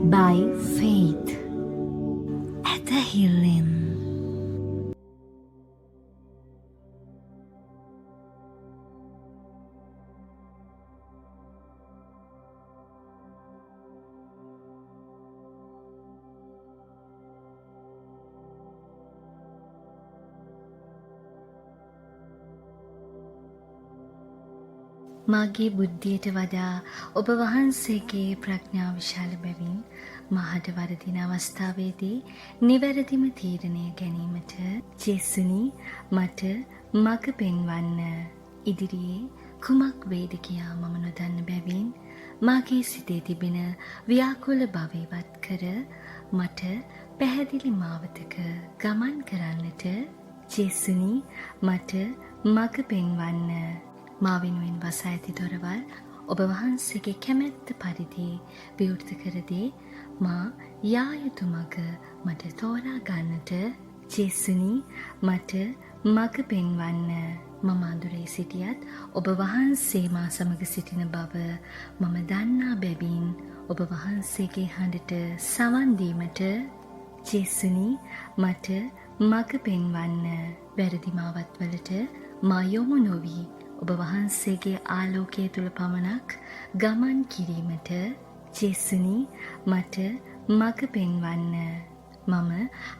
by faith at the healing. මාගේ බුද්ධියට වඩා ඔබ වහන්සේගේ ප්‍රඥා විශාල බැවින් මහට වරදින අවස්ථාවේදී නිවැරදිම තීරණය ගැනීමට ජේසුනි මට මඟ පෙන්වන්න. ඉදිරියේ කුමක් වේද කියා මම නොදන්න බැවින් මාගේ සිතේ තිබෙන ව්‍යාකුල බව ඉවත් කර මට පැහැදිලි මාවතක ගමන් කරන්නට ජේසුනි මට මඟ පෙන්වන්න. මා වෙනුවෙන් වසා ඇති දොරවල් ඔබ වහන්සේගේ කැමැත්ත පරිදි විවෘත කර දී මා යා යුතු මඟ මට තෝරා ගන්නට ජේසුනි මට මඟ පෙන්වන්න. මම අඳුරේ සිටියත් ඔබ වහන්සේ මා සමග සිටින බව මම දන්නා බැවින් ඔබ වහන්සේගේ හඬට සවන් දීමට ජේසුනි මට මඟ පෙන්වන්න. වැරදි මාවත්වලට මා යොමු නොවි ඔබ වහන්සේගේ ආලෝකය තුල පමණක් ගමන් කිරීමට ජේසුනි මට මඟ පෙන්වන්න. මම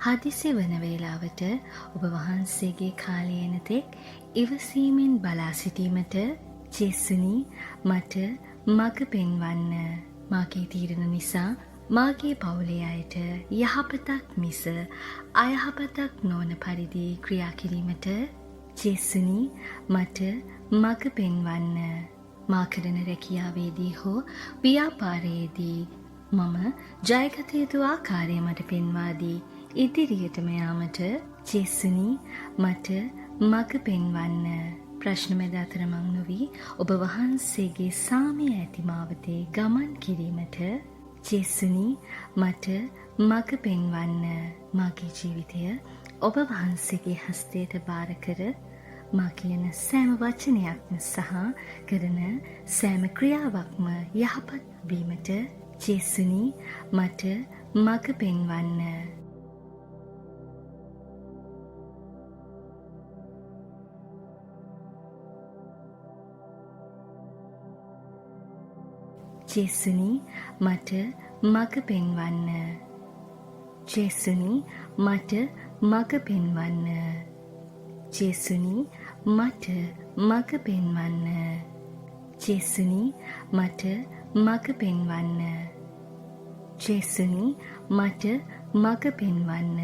හදිසි වන වේලාවට ඔබ වහන්සේගේ කාලය එනතෙක් ඉවසීමෙන් බලා සිටීමට ජේසුනි මට මඟ පෙන්වන්න. මාගේ තීරණ නිසා මාගේ පවුලේ අයට යහපතක් මිස අයහපතක් නොවන පරිදි ක්‍රියා කිරීමට ජේසුනි මට මඟ පෙන්වන්න. මා කරන රැකියාවේදී හෝ ව්‍යාපාරයේදී මම ජයගත යුතු ආකාරය මට පෙන්වා දී ඉදිරියටම යාමට ජේසුනි මට මඟ පෙන්වන්න. ප්‍රශ්න මැද අතරමං නොවි ඔබ වහන්සේගේ සාමය ඇති මාවතේ ගමන් කිරීමට ජේසුනි මට මඟ පෙන්වන්න. මාගේ ජීවිතය ඔබ වහන්සේගේ හස්තයට බාර කර මා කියන සෑම වචනයක්ම සහ කරන සෑම ක්‍රියාවක්ම යහපත් වීමට ජේසුනි මට මඟ පෙන්වන්න. ජේසුනි මට මඟ පෙන්වන්න. ජේසුනි මට මඟ පෙන්වන්න. ජේසුනි මට මඟ පෙන්වන්න. ජේසුනි මට මඟ පෙන්වන්න. ජේසුනි මට මඟ පෙන්වන්න.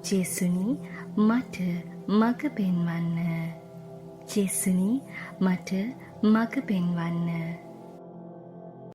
ජේසුනි මට මඟ පෙන්වන්න. ජේසුනි මට මඟ පෙන්වන්න.